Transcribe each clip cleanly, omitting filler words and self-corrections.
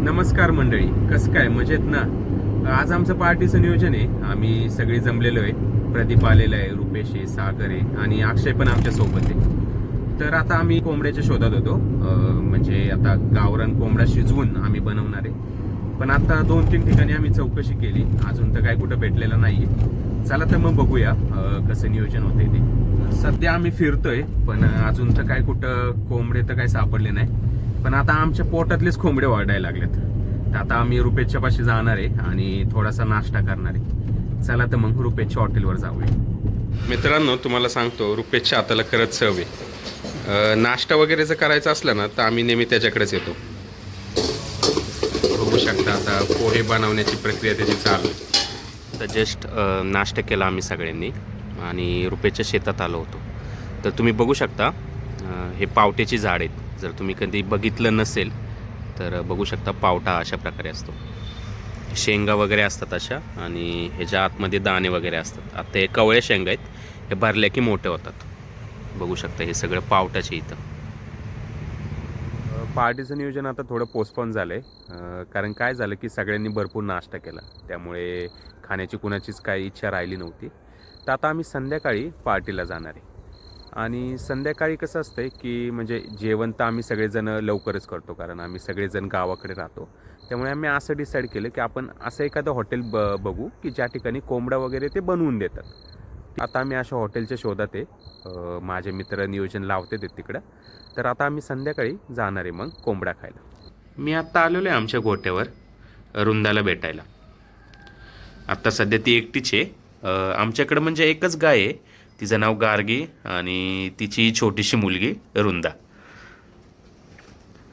नमस्कार मंडळी, कसं काय मजेत ना? आज आमचं पार्टीचं नियोजन आहे. आम्ही सगळे जमलेलो आहे. प्रदीप आलेला आहे, रुपेश आहे, सागर आहे आणि अक्षय पण आमच्या सोबत आहे. तर आता आम्ही कोंबड्याच्या शोधात होतो. म्हणजे आता गावरान कोंबडा शिजवून आम्ही बनवणार आहे. पण आता 2-3 ठिकाणी आम्ही चौकशी केली, अजून तर काय कुठं भेटलेलं नाहीये. चला तर मग बघूया कसं नियोजन होतंय ते. सध्या आम्ही फिरतोय, पण अजून तर काय कुठं कोंबडे तर काय सापडले नाही. पण आता आमच्या पोटातलेच कोंबडे वाढायला लागलेत. तर आता आम्ही रुपेशच्या पाशी जाणार आहे आणि थोडासा नाश्ता करणार आहे. चला तर मग रुपेशच्या हॉटेलवर जाऊया. मित्रांनो, तुम्हाला सांगतो, रुपेशच्या हाताला खरंच चव आहे. नाश्ता वगैरे जर करायचा असला ना तर आम्ही नेहमी त्याच्याकडेच येतो. बघू शकता आता पोहे बनवण्याची प्रक्रिया त्याची चालू आहे. तर जस्ट नाश्ता केला आम्ही सगळ्यांनी आणि रुपेशच्या शेतात आलो होतो. तर तुम्ही बघू शकता, हे पावट्याची झाड आहेत. जर तुम्ही कधी बघितलं नसेल तर बघू शकता, पावटा अशा प्रकारे असतो. शेंगा वगैरे असतात अशा, आणि ह्याच्या आतमध्ये दाणे वगैरे असतात. आता हे कवळे शेंगा आहेत, हे भरल्या की मोठे होतात. बघू शकता, हे सगळं पावटाचे इथं. पार्टीचं नियोजन आता थोडं पोस्टपोन झालं आहे, कारण काय झालं की सगळ्यांनी भरपूर नाश्ता केला, त्यामुळे खाण्याची कुणाचीच काही इच्छा राहिली नव्हती. तर आता आम्ही संध्याकाळी पार्टीला जाणार आहे. आणि संध्याकाळी कसं असतंय की म्हणजे जेवण तर आम्ही सगळेजण लवकरच करतो, कारण आम्ही सगळेजण गावाकडे राहतो. त्यामुळे आम्ही असं डिसाईड केलं की आपण असं एखादं हॉटेल बघू की ज्या ठिकाणी कोंबडा वगैरे ते बनवून देतात. आता आम्ही अशा हॉटेलच्या शोधात आहे. माझे मित्र नियोजन लावते ते तिकडं. तर आता आम्ही संध्याकाळी जाणार आहे मग कोंबडा खायला. मी आत्ता आलेलो आहे आमच्या गोट्यावर रुंदाला भेटायला. आत्ता सध्या ती एकटीच आहे. आमच्याकडं म्हणजे एकच गाय आहे, तिचं नाव गार्गी, आणि तिची छोटीशी मुलगी रुंदा.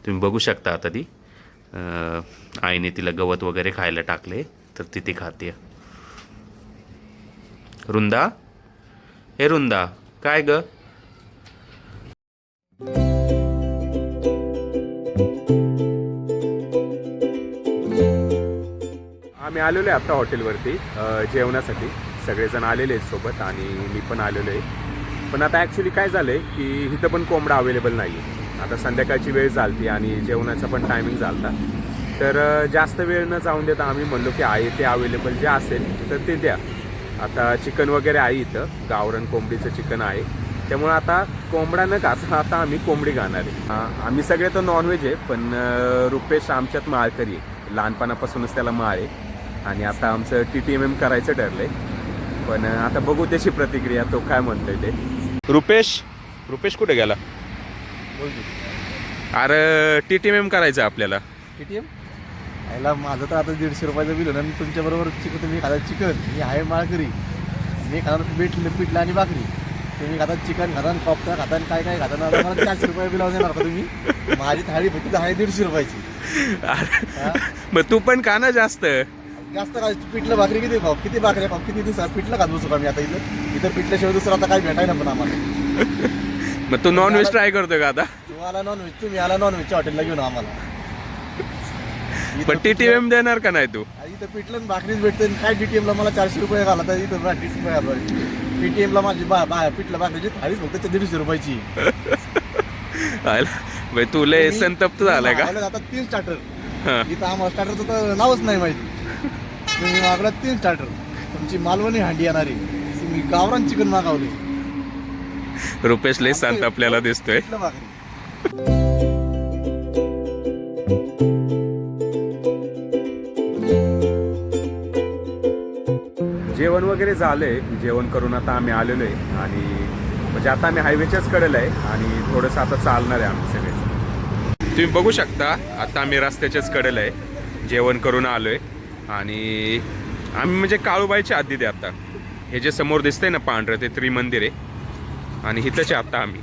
तुम्ही बघू शकता आता ती आईने तिला गवत वगैरे खायला टाकले, तर ती खाते. रुंदा, हे रुंदा, काय ग? आम्ही आलेलो आहे आता हॉटेलवरती जेवणासाठी. सगळेजण आलेले आहेत सोबत आणि मी पण आलेलो आहे. पण आता ॲक्च्युली काय झालं आहे की इथं पण कोंबडा अवेलेबल नाही आहे. आता संध्याकाळची वेळ झाली आणि जेवणाचा पण टायमिंग झाला. तर जास्त वेळ न जाऊन देता आम्ही म्हणलो की आहे ते अवेलेबल जे असेल तर ते द्या. आता चिकन वगैरे आहे इथं, गावरान कोंबडीचं चिकन आहे. त्यामुळे आता कोंबडा न खाता आता आम्ही कोंबडी खाणार आहे. आम्ही सगळे तर नॉनव्हेज आहे, पण रुपेश आमच्यात माळकरी आहे. लहानपणापासूनच त्याला माळ आहे आणि आता आमचं TTMM करायचं ठरलं आहे. पण आता बघू त्याची प्रतिक्रिया, तो काय म्हणतोय ते. रुपेश कुठे गेला? अरे TTMM करायचं आपल्याला. TTM याला माझं तर आता 150 रुपयाचं बिल होणार. मी तुमच्याबरोबर तुम्ही खाता चिकन, मी आहे माळकरी, मी खाणार पिठलं आणि भाकरी. तुम्ही खातात चिकन, खातान कोफ्ता, खातान काय काय खाताना, मला 400 रुपये बिल देणार का तुम्ही? माझी थाळी फक्त आहे 150 रुपयाची. मग तू पण खा ना जास्त काय पिठलं भाकरी किती भाकरी खाऊ, किती दिवसात पिठलं खात बसू आम्ही आता इथं पिठल्याशिवाय दुसरं आता काही भेटाय ना. पण आम्हाला मग तू नॉनव्हेज ट्राय करतोय का आता? तुम्हाला नॉनव्हेज, तुम्ही आला नॉनव्हेजच्या हॉटेलला घेऊन आम्हाला. पण TTMM देणार का नाही तू? इथं पिठलं भाकरीच भेटते. काय TTMला मला 400 रुपये घाला, तर इथं 150 रुपये घालवा. TTMला माझी पिठलं भाकरीची थाळीच फक्त 150 रुपयाची. तू लय संतप्त झालाय का? आता 3 स्टार्टर. इथं आम्हाला स्टार्टरचं तर नावच नाही माहिती. तुम्ही मागला 3 स्टार्टर, तुमची मालवणी हांडी येणारी, तुम्ही गावरान चिकन मागवले. रुपेश लय संत आपल्याला दिसतोय. जेवण वगैरे झालंय. जेवण करून आता आम्ही आलेलो आहे आणि म्हणजे आता आम्ही हायवेच्याच कडेला आहे आणि थोडंसं आता चालणार आहे आम्ही सगळेच. तुम्ही बघू शकता, आता आम्ही रस्त्याच्याच कडेला आहे. जेवण करून आलोय आणि आम्ही म्हणजे काळूबाईच्या आधी ते आता हे जे समोर दिसतंय ना पांढरं, ते त्रिमंदिर आहे आणि इथंच आता आम्ही.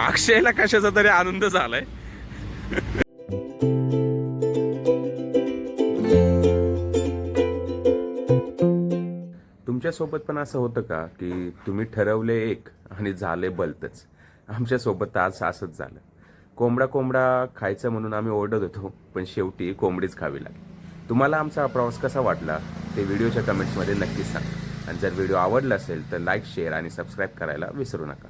अक्षयला कशाचा तरी आनंद झालाय. तुमच्यासोबत पण असं होतं का की तुम्ही ठरवले एक आणि झाले भलतंच? आमच्यासोबत आज असंच झालं. कोंबडा खायचं म्हणून आम्ही ओरडत होतो, पण शेवटी कोंबडीच खावी लागली. तुम्हाला आमचा प्रवास कसा वाटला ते व्हिडिओच्या कमेंट्समध्ये नक्कीच सांगा. आणि जर व्हिडिओ आवडला असेल तर लाईक, शेअर आणि सबस्क्राईब करायला विसरू नका.